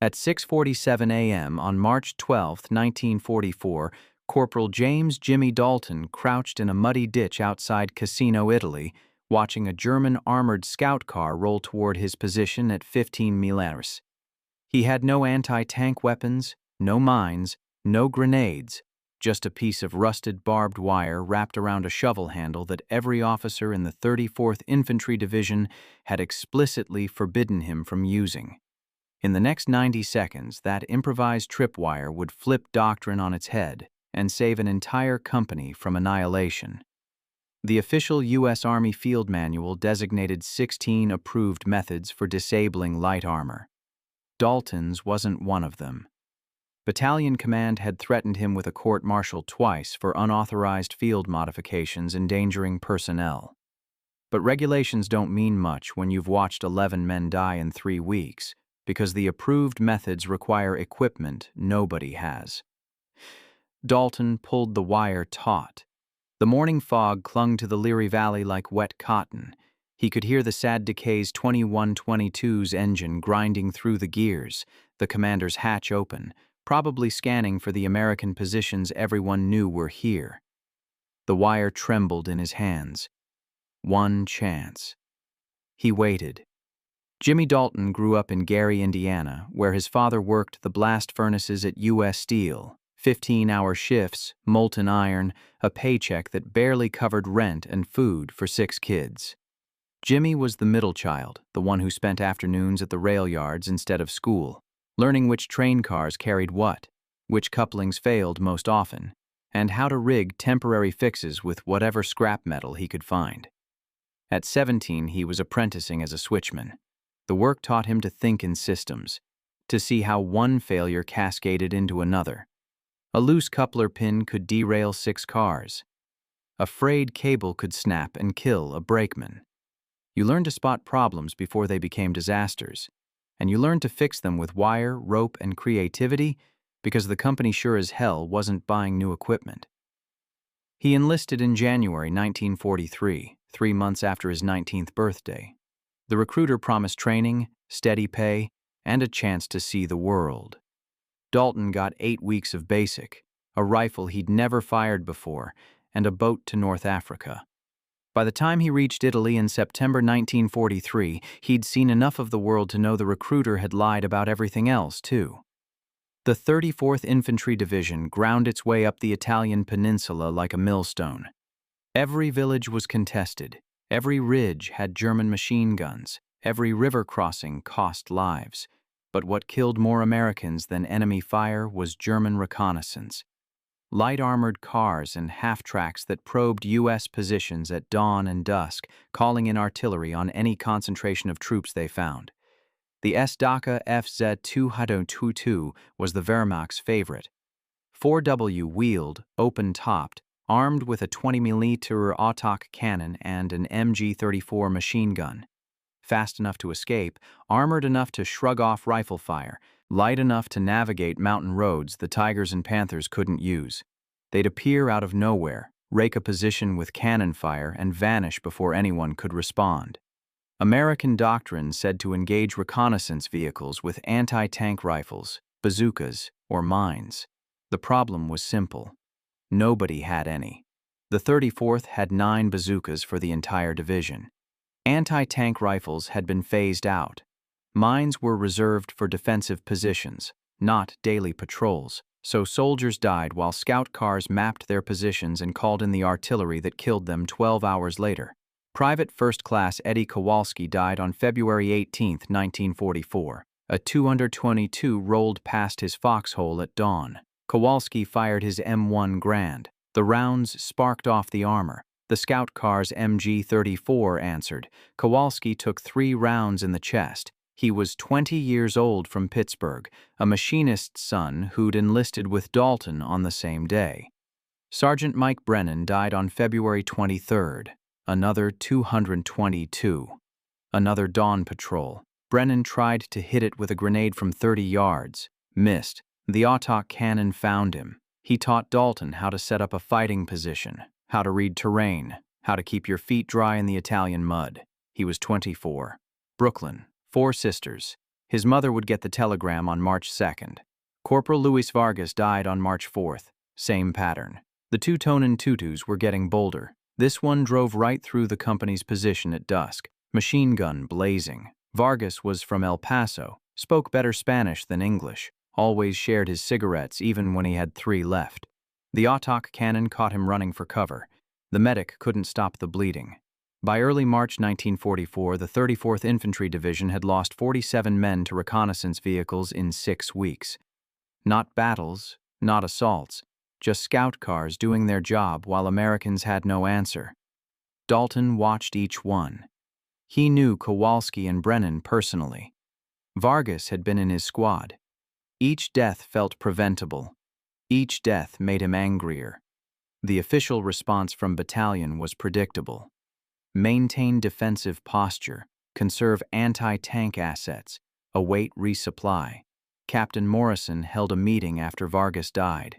At 6:47 a.m. on March 12, 1944, Corporal James Jimmy Dalton crouched in a muddy ditch outside Cassino, Italy, watching a German armored scout car roll toward his position at 15 miles. He had no anti-tank weapons, no mines, no grenades, just a piece of rusted barbed wire wrapped around a shovel handle that every officer in the 34th Infantry Division had explicitly forbidden him from using. In the next 90 seconds, that improvised tripwire would flip doctrine on its head and save an entire company from annihilation. The official U.S. Army Field Manual designated 16 approved methods for disabling light armor. Dalton's wasn't one of them. Battalion Command had threatened him with a court-martial twice for unauthorized field modifications endangering personnel. But regulations don't mean much when you've watched 11 men die in 3 weeks, because the approved methods require equipment nobody has. Dalton pulled the wire taut. The morning fog clung to the Leary Valley like wet cotton. He could hear the sad decay's 2122's engine grinding through the gears, the commander's hatch open, probably scanning for the American positions everyone knew were here. The wire trembled in his hands. One chance. He waited. Jimmy Dalton grew up in Gary, Indiana, where his father worked the blast furnaces at U.S. Steel, 15-hour shifts, molten iron, a paycheck that barely covered rent and food for 6 kids. Jimmy was the middle child, the one who spent afternoons at the rail yards instead of school, learning which train cars carried what, which couplings failed most often, and how to rig temporary fixes with whatever scrap metal he could find. At 17, he was apprenticing as a switchman. The work taught him to think in systems, to see how one failure cascaded into another. A loose coupler pin could derail 6 cars. A frayed cable could snap and kill a brakeman. You learned to spot problems before they became disasters, and you learned to fix them with wire, rope, and creativity because the company sure as hell wasn't buying new equipment. He enlisted in January 1943, 3 months after his 19th birthday. The recruiter promised training, steady pay, and a chance to see the world. Dalton got 8 weeks of basic, a rifle he'd never fired before, and a boat to North Africa. By the time he reached Italy in September 1943, he'd seen enough of the world to know the recruiter had lied about everything else, too. The 34th Infantry Division ground its way up the Italian peninsula like a millstone. Every village was contested. Every ridge had German machine guns. Every river crossing cost lives. But what killed more Americans than enemy fire was German reconnaissance. Light armored cars and half-tracks that probed U.S. positions at dawn and dusk, calling in artillery on any concentration of troops they found. The S-Daka FZ-222 was the Wehrmacht's favorite. 4W wheeled, open-topped, armed with a 20mm Autok cannon and an MG-34 machine gun. Fast enough to escape, armored enough to shrug off rifle fire, light enough to navigate mountain roads the Tigers and Panthers couldn't use. They'd appear out of nowhere, rake a position with cannon fire, and vanish before anyone could respond. American doctrine said to engage reconnaissance vehicles with anti-tank rifles, bazookas, or mines. The problem was simple. Nobody had any. The 34th had 9 bazookas for the entire division. Anti-tank rifles had been phased out. Mines were reserved for defensive positions, not daily patrols, so soldiers died while scout cars mapped their positions and called in the artillery that killed them 12 hours later. Private First Class Eddie Kowalski died on February 18, 1944. A 222 rolled past his foxhole at dawn. Kowalski fired his M1 Grand. The rounds sparked off the armor. The scout car's MG-34 answered. Kowalski took 3 rounds in the chest. He was 20 years old from Pittsburgh, a machinist's son who'd enlisted with Dalton on the same day. Sergeant Mike Brennan died on February 23rd. Another 222. Another dawn patrol. Brennan tried to hit it with a grenade from 30 yards. Missed. The Autok cannon found him. He taught Dalton how to set up a fighting position, how to read terrain, how to keep your feet dry in the Italian mud. He was 24. Brooklyn, 4 sisters. His mother would get the telegram on March 2nd. Corporal Luis Vargas died on March 4th. Same pattern. The two-tonen tutus were getting bolder. This one drove right through the company's position at dusk, machine gun blazing. Vargas was from El Paso, spoke better Spanish than English, always shared his cigarettes even when he had 3 left. The autoc cannon caught him running for cover. The medic couldn't stop the bleeding. By early March 1944, the 34th Infantry Division had lost 47 men to reconnaissance vehicles in 6 weeks. Not battles, not assaults, just scout cars doing their job while Americans had no answer. Dalton watched each one. He knew Kowalski and Brennan personally. Vargas had been in his squad. Each death felt preventable. Each death made him angrier. The official response from battalion was predictable. Maintain defensive posture, conserve anti-tank assets, await resupply. Captain Morrison held a meeting after Vargas died.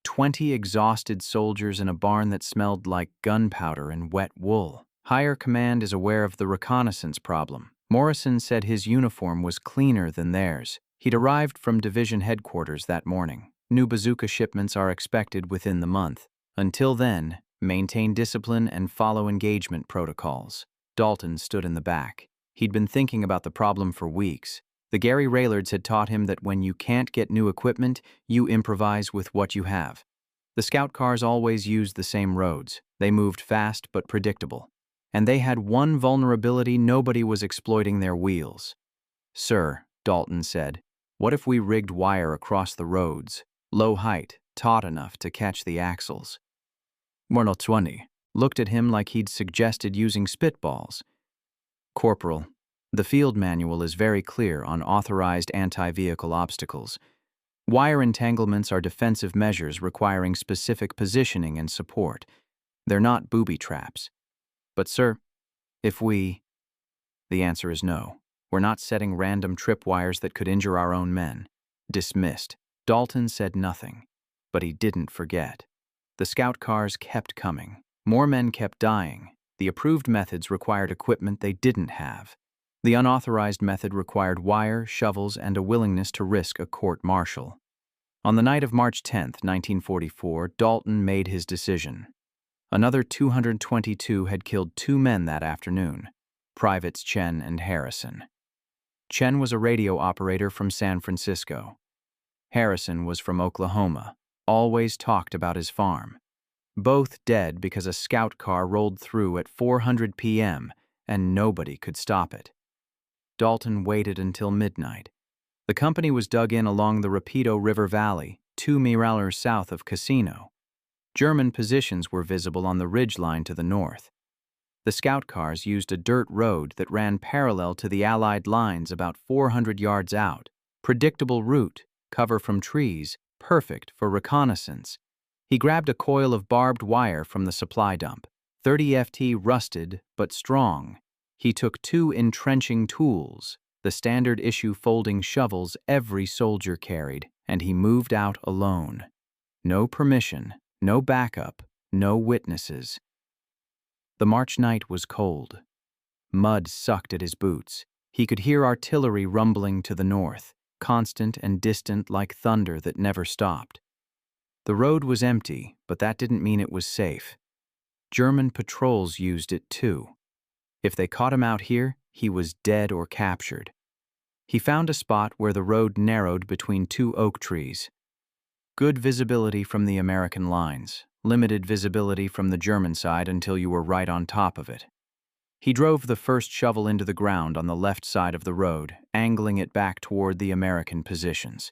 20 exhausted soldiers in a barn that smelled like gunpowder and wet wool. Higher command is aware of the reconnaissance problem. Morrison said his uniform was cleaner than theirs. He'd arrived from division headquarters that morning. New bazooka shipments are expected within the month. Until then, maintain discipline and follow engagement protocols. Dalton stood in the back. He'd been thinking about the problem for weeks. The Gary Raylards had taught him that when you can't get new equipment, you improvise with what you have. The scout cars always used the same roads. They moved fast but predictable. And they had one vulnerability: nobody was exploiting their wheels. "Sir," Dalton said, "what if we rigged wire across the roads? Low height, taut enough to catch the axles." Colonel 20 looked at him like he'd suggested using spitballs. "Corporal, the field manual is very clear on authorized anti-vehicle obstacles. Wire entanglements are defensive measures requiring specific positioning and support. They're not booby traps. But sir, if we..." The answer is no. We're not setting random tripwires that could injure our own men. Dismissed. Dalton said nothing, but he didn't forget. The scout cars kept coming. More men kept dying. The approved methods required equipment they didn't have. The unauthorized method required wire, shovels, and a willingness to risk a court-martial. On the night of March 10, 1944, Dalton made his decision. Another 222 had killed 2 men that afternoon, Privates Chen and Harrison. Chen was a radio operator from San Francisco. Harrison was from Oklahoma, always talked about his farm. Both dead because a scout car rolled through at 400 p.m. and nobody could stop it. Dalton waited until midnight. The company was dug in along the Rapido River Valley, 2 miles south of Casino. German positions were visible on the ridgeline to the north. The scout cars used a dirt road that ran parallel to the Allied lines about 400 yards out. Predictable route, cover from trees, perfect for reconnaissance. He grabbed a coil of barbed wire from the supply dump. 30 FT rusted but strong. He took 2 entrenching tools, the standard issue folding shovels every soldier carried, and he moved out alone. No permission, no backup, no witnesses. The March night was cold. Mud sucked at his boots. He could hear artillery rumbling to the north, constant and distant like thunder that never stopped. The road was empty, but that didn't mean it was safe. German patrols used it too. If they caught him out here, he was dead or captured. He found a spot where the road narrowed between 2 oak trees. Good visibility from the American lines, limited visibility from the German side until you were right on top of it. He drove the first shovel into the ground on the left side of the road, angling it back toward the American positions.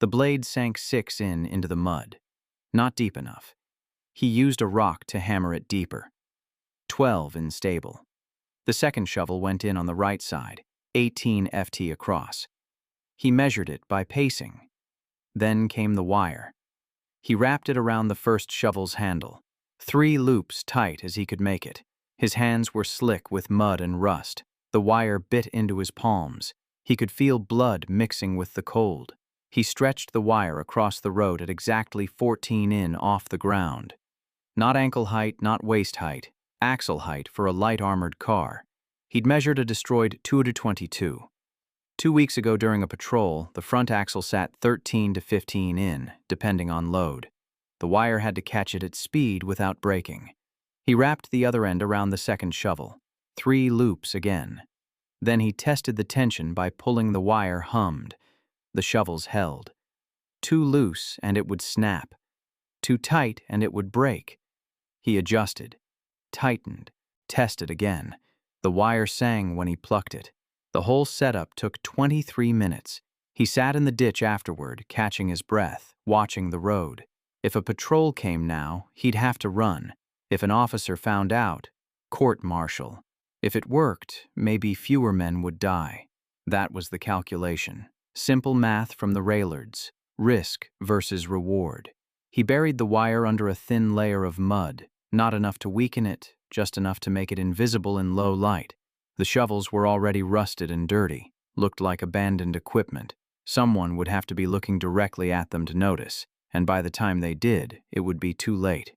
The blade sank 6 into the mud. Not deep enough. He used a rock to hammer it deeper. 12 unstable. The second shovel went in on the right side, 18 FT across. He measured it by pacing. Then came the wire. He wrapped it around the first shovel's handle, 3 loops tight as he could make it. His hands were slick with mud and rust. The wire bit into his palms. He could feel blood mixing with the cold. He stretched the wire across the road at exactly 14 in off the ground. Not ankle height, not waist height, axle height for a light armored car. He'd measured a destroyed 222. 2 weeks ago during a patrol, the front axle sat 13 to 15 in, depending on load. The wire had to catch it at speed without breaking. He wrapped the other end around the second shovel. 3 loops again. Then he tested the tension by pulling the wire hummed. The shovels held. Too loose and it would snap. Too tight and it would break. He adjusted, tightened, tested again. The wire sang when he plucked it. The whole setup took 23 minutes. He sat in the ditch afterward, catching his breath, watching the road. If a patrol came now, he'd have to run. If an officer found out, court-martial. If it worked, maybe fewer men would die. That was the calculation. Simple math from the Raylards. Risk versus reward. He buried the wire under a thin layer of mud, not enough to weaken it, just enough to make it invisible in low light. The shovels were already rusted and dirty, looked like abandoned equipment. Someone would have to be looking directly at them to notice, and by the time they did, it would be too late.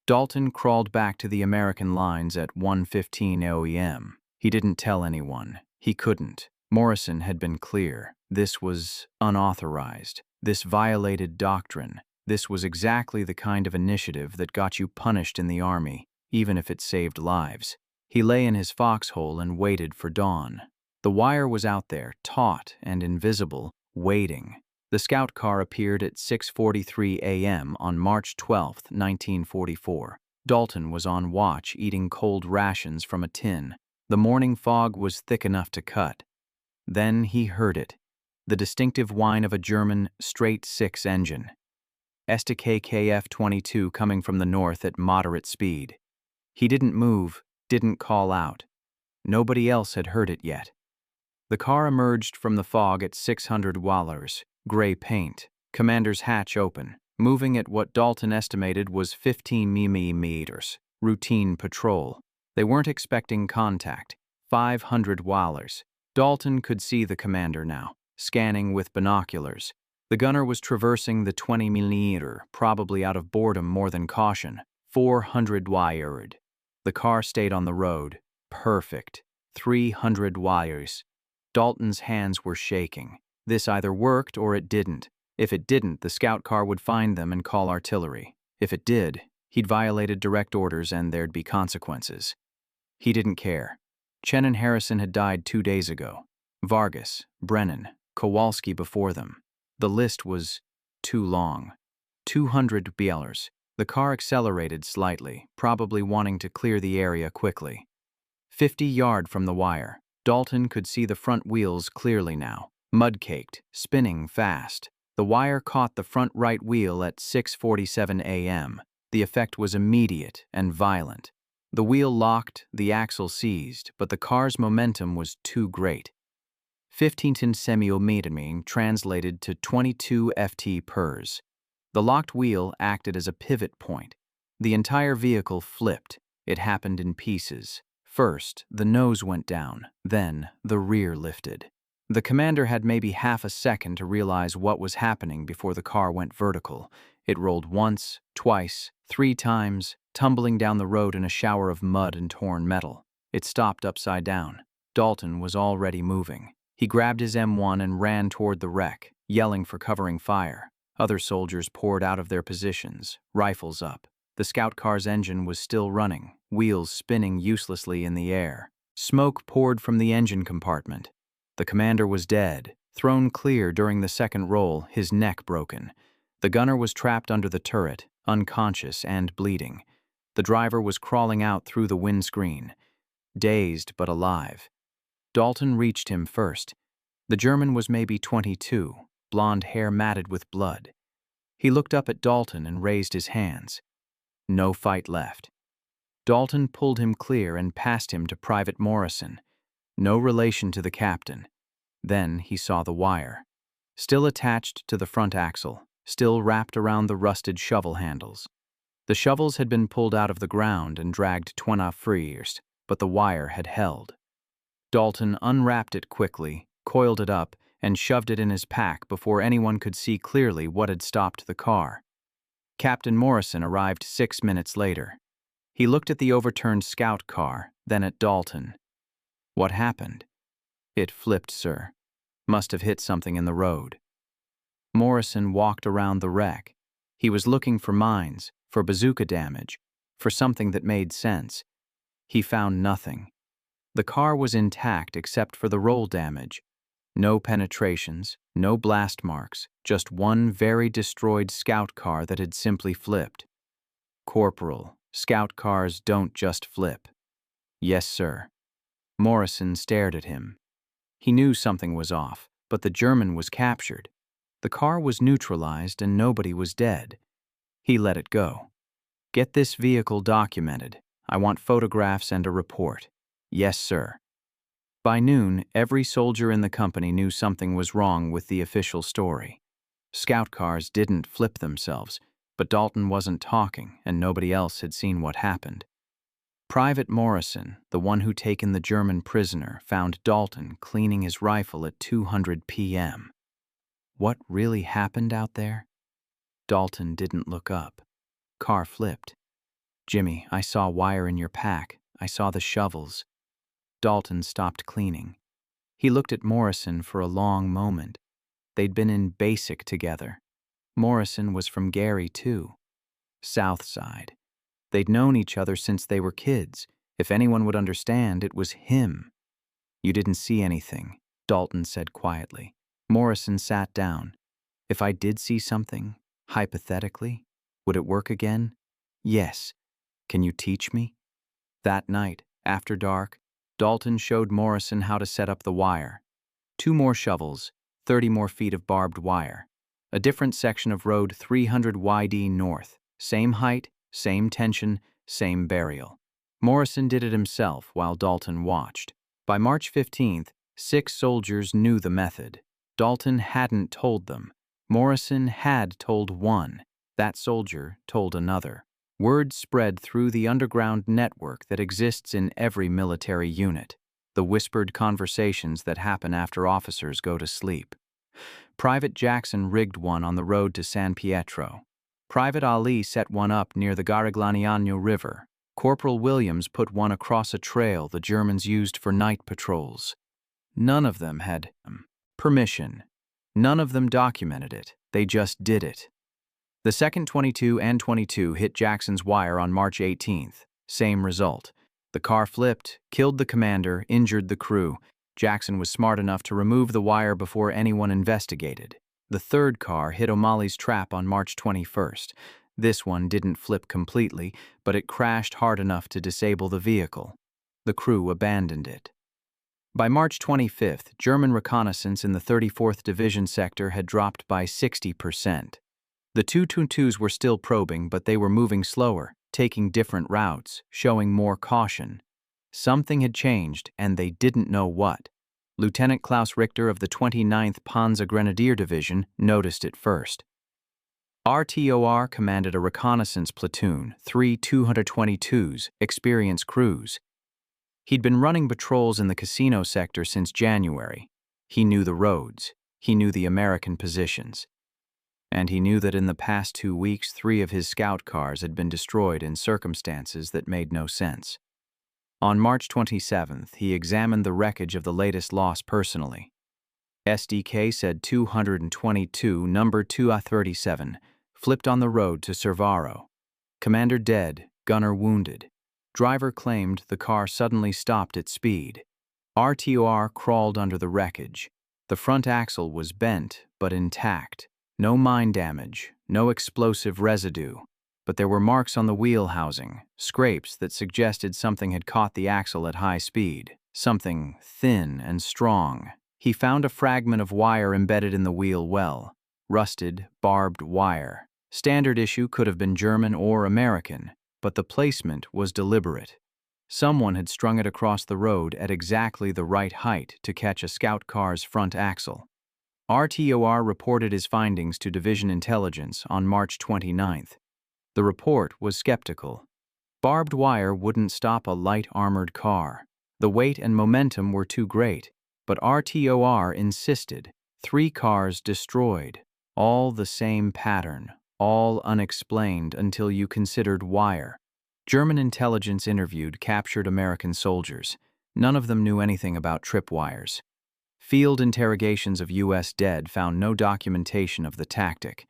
Dalton crawled back to the American lines at 1:15 OEM. He didn't tell anyone. He couldn't. Morrison had been clear. This was unauthorized. This violated doctrine. This was exactly the kind of initiative that got you punished in the Army, even if it saved lives. He lay in his foxhole and waited for dawn. The wire was out there, taut and invisible, waiting. The scout car appeared at 6:43 a.m. on March 12, 1944. Dalton was on watch, eating cold rations from a tin. The morning fog was thick enough to cut. Then he heard it, the distinctive whine of a German straight-six engine. STK-KF-22 coming from the north at moderate speed. He didn't move, didn't call out. Nobody else had heard it yet. The car emerged from the fog at 600 wallers, gray paint, commander's hatch open, moving at what Dalton estimated was 15 mm, routine patrol. They weren't expecting contact. 500 wallers. Dalton could see the commander now, scanning with binoculars. The gunner was traversing the 20 mm, probably out of boredom more than caution. 400 wired. The car stayed on the road. Perfect. 300 wires. Dalton's hands were shaking. This either worked or it didn't. If it didn't, the scout car would find them and call artillery. If it did, he'd violated direct orders and there'd be consequences. He didn't care. Chen and Harrison had died 2 days ago. Vargas, Brennan, Kowalski before them. The list was too long. 200 BLers. The car accelerated slightly, probably wanting to clear the area quickly. 50 yards from the wire, Dalton could see the front wheels clearly now, mud-caked, spinning fast. The wire caught the front right wheel at 6:47 a.m. The effect was immediate and violent. The wheel locked, the axle seized, but the car's momentum was too great. 15 semiometering translated to 22 ft/s. The locked wheel acted as a pivot point. The entire vehicle flipped. It happened in pieces. First, the nose went down, then the rear lifted. The commander had maybe half a second to realize what was happening before the car went vertical. It rolled once, twice, 3 times, tumbling down the road in a shower of mud and torn metal. It stopped upside down. Dalton was already moving. He grabbed his M1 and ran toward the wreck, yelling for covering fire. Other soldiers poured out of their positions, rifles up. The scout car's engine was still running, wheels spinning uselessly in the air. Smoke poured from the engine compartment. The commander was dead, thrown clear during the second roll, his neck broken. The gunner was trapped under the turret, unconscious and bleeding. The driver was crawling out through the windscreen, dazed but alive. Dalton reached him first. The German was maybe 22, blonde hair matted with blood. He looked up at Dalton and raised his hands. No fight left. Dalton pulled him clear and passed him to Private Morrison. No relation to the captain. Then he saw the wire. Still attached to the front axle, still wrapped around the rusted shovel handles. The shovels had been pulled out of the ground and dragged 20 freers, but the wire had held. Dalton unwrapped it quickly, coiled it up, and shoved it in his pack before anyone could see clearly what had stopped the car. Captain Morrison arrived 6 minutes later. He looked at the overturned scout car, then at Dalton. What happened? It flipped, sir. Must have hit something in the road. Morrison walked around the wreck. He was looking for mines, for bazooka damage, for something that made sense. He found nothing. The car was intact except for the roll damage. No penetrations, no blast marks, just one very destroyed scout car that had simply flipped. Corporal, scout cars don't just flip. Yes, sir. Morrison stared at him. He knew something was off, but the German was captured. The car was neutralized and nobody was dead. He let it go. Get this vehicle documented. I want photographs and a report. Yes, sir. By noon, every soldier in the company knew something was wrong with the official story. Scout cars didn't flip themselves, but Dalton wasn't talking and nobody else had seen what happened. Private Morrison, the one who'd taken the German prisoner, found Dalton cleaning his rifle at 200 p.m. What really happened out there? Dalton didn't look up. Car flipped. Jimmy, I saw wire in your pack. I saw the shovels. Dalton stopped cleaning. He looked at Morrison for a long moment. They'd been in basic together. Morrison was from Gary, too. South Side. They'd known each other since they were kids. If anyone would understand, it was him. You didn't see anything, Dalton said quietly. Morrison sat down. If I did see something, hypothetically, would it work again? Yes. Can you teach me? That night, after dark, Dalton showed Morrison how to set up the wire. 2 more shovels, 30 more feet of barbed wire. A different section of road 300 YD north. Same height, same tension, same burial. Morrison did it himself while Dalton watched. By March 15th, 6 soldiers knew the method. Dalton hadn't told them. Morrison had told one. That soldier told another. Word spread through the underground network that exists in every military unit. The whispered conversations that happen after officers go to sleep. Private Jackson rigged one on the road to San Pietro. Private Ali set one up near the Garigliano River. Corporal Williams put one across a trail the Germans used for night patrols. None of them had permission. None of them documented it. They just did it. The second 22 and 22 hit Jackson's wire on March 18th. Same result. The car flipped, killed the commander, injured the crew. Jackson was smart enough to remove the wire before anyone investigated. The third car hit O'Malley's trap on March 21st. This one didn't flip completely, but it crashed hard enough to disable the vehicle. The crew abandoned it. By March 25th, German reconnaissance in the 34th Division sector had dropped by 60%. The 222s were still probing, but they were moving slower, taking different routes, showing more caution. Something had changed, and they didn't know what. Lieutenant Klaus Richter of the 29th Panzer Grenadier Division noticed it first. RTOR commanded a reconnaissance platoon, 3 222s, experienced crews. He'd been running patrols in the casino sector since January. He knew the roads. He knew the American positions. And he knew that in the past 2 weeks, 3 of his scout cars had been destroyed in circumstances that made no sense. On March 27th, he examined the wreckage of the latest loss personally. SDK said 222, number 237, flipped on the road to Cervaro. Commander dead, gunner wounded. Driver claimed the car suddenly stopped at speed. RTOR crawled under the wreckage. The front axle was bent, but intact. No mine damage, no explosive residue. But there were marks on the wheel housing, scrapes that suggested something had caught the axle at high speed. Something thin and strong. He found a fragment of wire embedded in the wheel well. Rusted, barbed wire. Standard issue could have been German or American, but the placement was deliberate. Someone had strung it across the road at exactly the right height to catch a scout car's front axle. RTOR reported his findings to Division Intelligence on March 29th. The report was skeptical. Barbed wire wouldn't stop a light armored car. The weight and momentum were too great, but RTOR insisted. 3 cars destroyed, all the same pattern, all unexplained until you considered wire. German intelligence interviewed captured American soldiers. None of them knew anything about tripwires. Field interrogations of U.S. dead found no documentation of the tactic.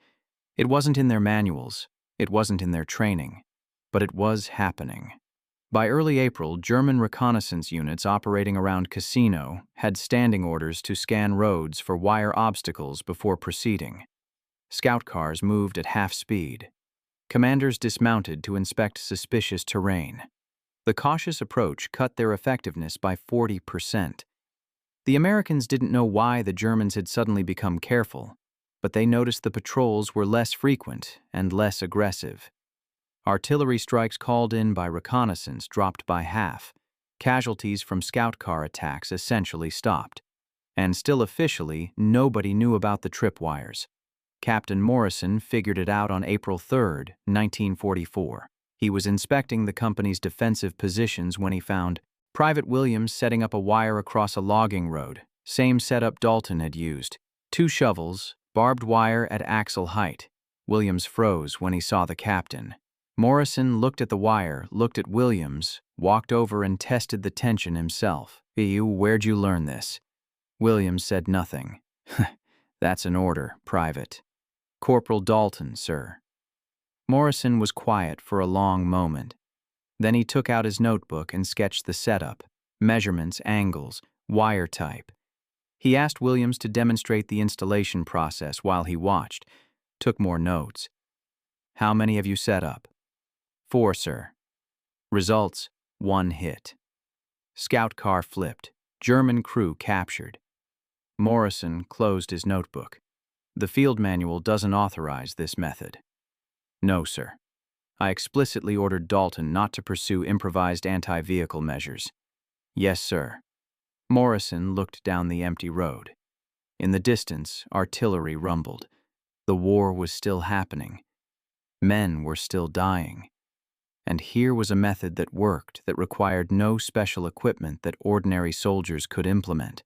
It wasn't in their manuals, it wasn't in their training, but it was happening. By early April, German reconnaissance units operating around Cassino had standing orders to scan roads for wire obstacles before proceeding. Scout cars moved at half speed. Commanders dismounted to inspect suspicious terrain. The cautious approach cut their effectiveness by 40%. The Americans didn't know why the Germans had suddenly become careful, but they noticed the patrols were less frequent and less aggressive. Artillery strikes called in by reconnaissance dropped by half. Casualties from scout car attacks essentially stopped. And still officially, nobody knew about the tripwires. Captain Morrison figured it out on April 3, 1944. He was inspecting the company's defensive positions when he found Private Williams setting up a wire across a logging road, same setup Dalton had used. 2 shovels, barbed wire at axle height. Williams froze when he saw the captain. Morrison looked at the wire, looked at Williams, walked over and tested the tension himself. Where'd you learn this? Williams said nothing. That's an order, Private. Corporal Dalton, sir. Morrison was quiet for a long moment. Then he took out his notebook and sketched the setup, measurements, angles, wire type. He asked Williams to demonstrate the installation process while he watched, took more notes. How many have you set up? 4, sir. Results, 1 hit. Scout car flipped. German crew captured. Morrison closed his notebook. The field manual doesn't authorize this method. No, sir. I explicitly ordered Dalton not to pursue improvised anti-vehicle measures. Yes, sir. Morrison looked down the empty road. In the distance, artillery rumbled. The war was still happening. Men were still dying. And here was a method that worked, that required no special equipment that ordinary soldiers could implement.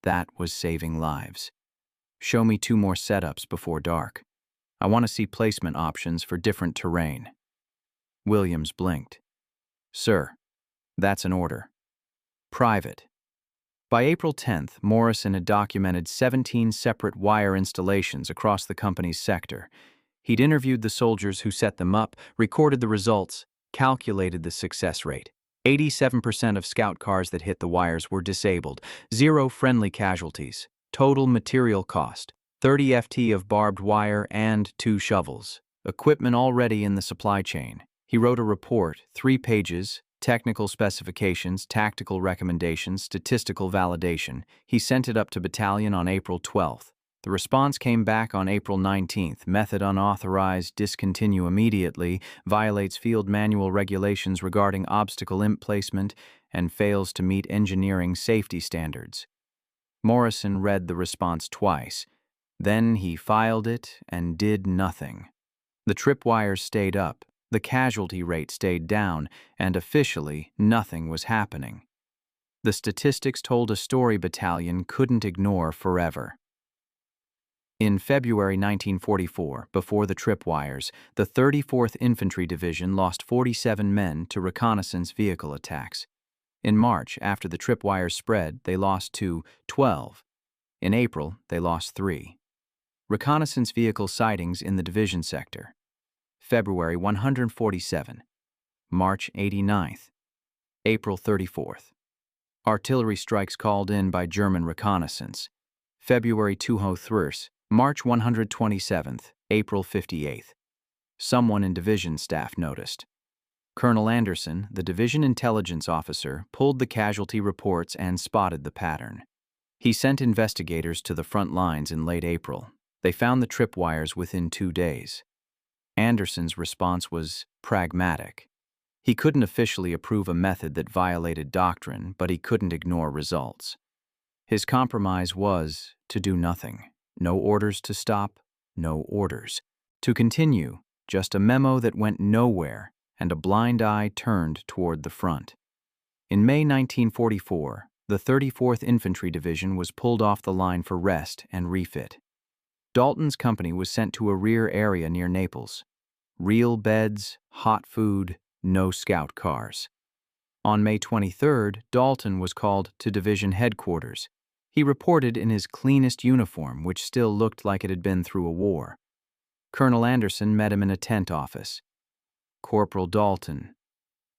That was saving lives. Show me 2 more setups before dark. I want to see placement options for different terrain. Williams blinked. Sir, that's an order. Private. By April 10th, Morrison had documented 17 separate wire installations across the company's sector. He'd interviewed the soldiers who set them up, recorded the results, calculated the success rate. 87% of scout cars that hit the wires were disabled, 0 friendly casualties. Total material cost, 30 FT of barbed wire and 2 shovels. Equipment already in the supply chain. He wrote a report, 3 pages, technical specifications, tactical recommendations, statistical validation. He sent it up to battalion on April 12th. The response came back on April 19th. Method unauthorized, discontinue immediately, violates field manual regulations regarding obstacle imp placement, and fails to meet engineering safety standards. Morrison read the response twice. Then he filed it and did nothing. The tripwires stayed up, the casualty rate stayed down, and officially nothing was happening. The statistics told a story battalion couldn't ignore forever. In February 1944, before the tripwires, the 34th Infantry Division lost 47 men to reconnaissance vehicle attacks. In March, after the tripwires spread, they lost to 12. In April, they lost 3. Reconnaissance vehicle sightings in the division sector. February 147. March 89th. April 34th. Artillery strikes called in by German reconnaissance. February 203. March 127th, April 58th. Someone in division staff noticed. Colonel Anderson, the division intelligence officer, pulled the casualty reports and spotted the pattern. He sent investigators to the front lines in late April. They found the tripwires within 2 days. Anderson's response was pragmatic. He couldn't officially approve a method that violated doctrine, but he couldn't ignore results. His compromise was to do nothing. No orders to stop, no orders. To continue, just a memo that went nowhere and a blind eye turned toward the front. In May 1944, the 34th Infantry Division was pulled off the line for rest and refit. Dalton's company was sent to a rear area near Naples. Real beds, hot food, no scout cars. On May 23rd, Dalton was called to division headquarters. He reported in his cleanest uniform, which still looked like it had been through a war. Colonel Anderson met him in a tent office. "Corporal Dalton,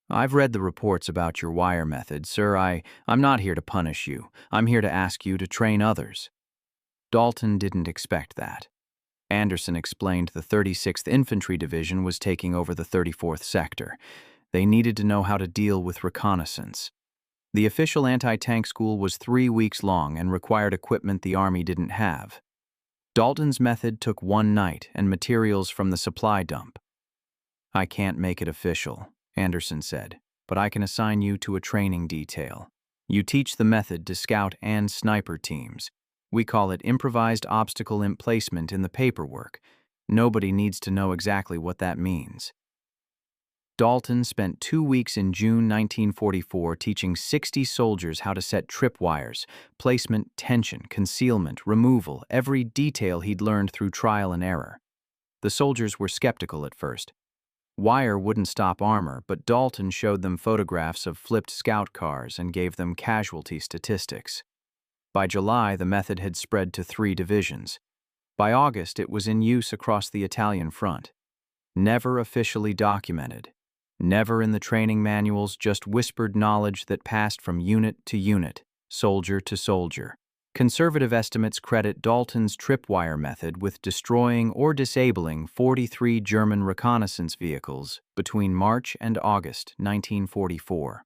I've read the reports about your wire method, sir. I'm not here to punish you. I'm here to ask you to train others." Dalton didn't expect that. Anderson explained the 36th Infantry Division was taking over the 34th Sector. They needed to know how to deal with reconnaissance. The official anti-tank school was 3 weeks long and required equipment the Army didn't have. Dalton's method took one night and materials from the supply dump. "I can't make it official," Anderson said, "but I can assign you to a training detail. You teach the method to scout and sniper teams. We call it improvised obstacle emplacement in the paperwork. Nobody needs to know exactly what that means." Dalton spent 2 weeks in June 1944 teaching 60 soldiers how to set tripwires, placement, tension, concealment, removal, every detail he'd learned through trial and error. The soldiers were skeptical at first. Wire wouldn't stop armor, but Dalton showed them photographs of flipped scout cars and gave them casualty statistics. By July, the method had spread to 3 divisions. By August, it was in use across the Italian front. Never officially documented. Never in the training manuals, just whispered knowledge that passed from unit to unit, soldier to soldier. Conservative estimates credit Dalton's tripwire method with destroying or disabling 43 German reconnaissance vehicles between March and August 1944.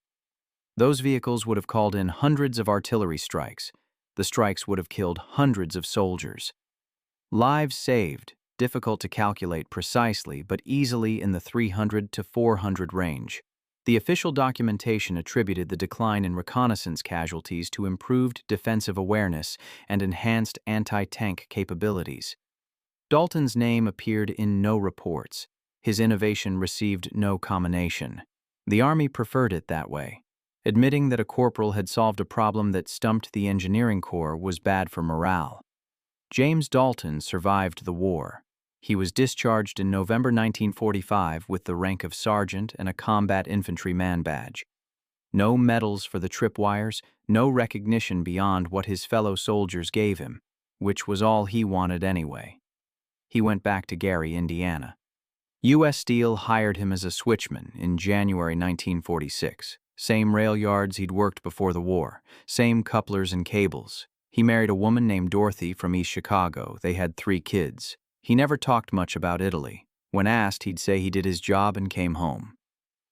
Those vehicles would have called in hundreds of artillery strikes. The strikes would have killed hundreds of soldiers. Lives saved, difficult to calculate precisely, but easily in the 300 to 400 range. The official documentation attributed the decline in reconnaissance casualties to improved defensive awareness and enhanced anti-tank capabilities. Dalton's name appeared in no reports. His innovation received no commendation. The Army preferred it that way. Admitting that a corporal had solved a problem that stumped the engineering corps was bad for morale. James Dalton survived the war. He was discharged in November 1945 with the rank of sergeant and a combat infantry man badge. No medals for the tripwires, no recognition beyond what his fellow soldiers gave him, which was all he wanted anyway. He went back to Gary, Indiana. U.S. Steel hired him as a switchman in January 1946. Same rail yards he'd worked before the war, same couplers and cables. He married a woman named Dorothy from East Chicago. They had 3 kids. He never talked much about Italy. When asked, he'd say he did his job and came home.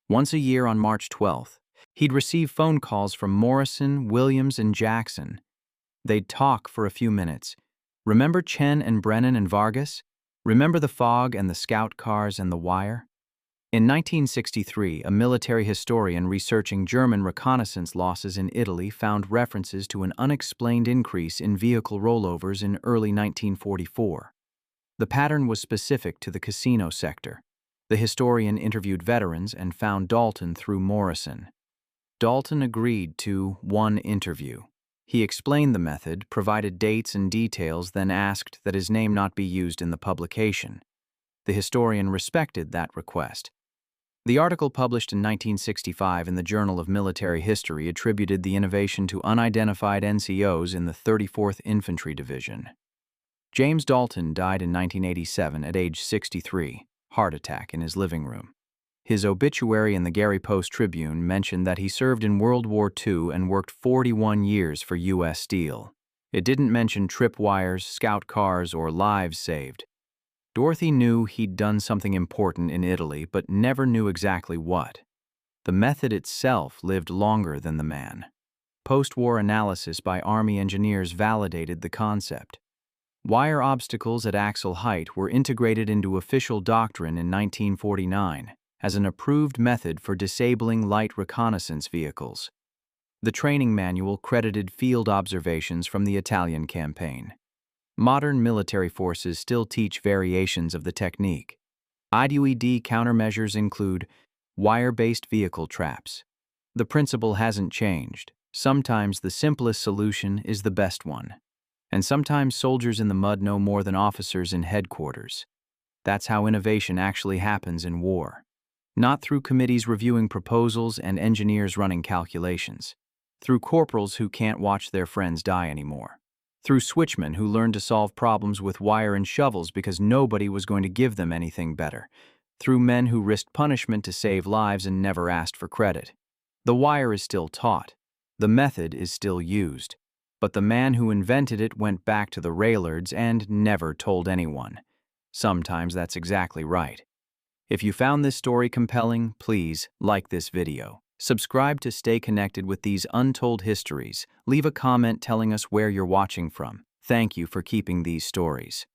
Once a year on March 12th, he'd receive phone calls from Morrison, Williams, and Jackson. They'd talk for a few minutes. "Remember Chen and Brennan and Vargas? Remember the fog and the scout cars and the wire?" In 1963, a military historian researching German reconnaissance losses in Italy found references to an unexplained increase in vehicle rollovers in early 1944. The pattern was specific to the casino sector. The historian interviewed veterans and found Dalton through Morrison. Dalton agreed to one interview. He explained the method, provided dates and details, then asked that his name not be used in the publication. The historian respected that request. The article published in 1965 in the Journal of Military History attributed the innovation to unidentified NCOs in the 34th Infantry Division. James Dalton died in 1987 at age 63, heart attack in his living room. His obituary in the Gary Post-Tribune mentioned that he served in World War II and worked 41 years for U.S. Steel. It didn't mention tripwires, scout cars, or lives saved. Dorothy knew he'd done something important in Italy, but never knew exactly what. The method itself lived longer than the man. Post-war analysis by Army engineers validated the concept. Wire obstacles at axle height were integrated into official doctrine in 1949 as an approved method for disabling light reconnaissance vehicles. The training manual credited field observations from the Italian campaign. Modern military forces still teach variations of the technique. IDUED countermeasures include wire-based vehicle traps. The principle hasn't changed. Sometimes the simplest solution is the best one. And sometimes soldiers in the mud know more than officers in headquarters. That's how innovation actually happens in war. Not through committees reviewing proposals and engineers running calculations. through corporals who can't watch their friends die anymore, through switchmen who learned to solve problems with wire and shovels because nobody was going to give them anything better, through men who risked punishment to save lives and never asked for credit. The wire is still taught. The method is still used. But the man who invented it went back to the railroads and never told anyone. Sometimes that's exactly right. If you found this story compelling, please like this video. Subscribe to stay connected with these untold histories. Leave a comment telling us where you're watching from. Thank you for keeping these stories.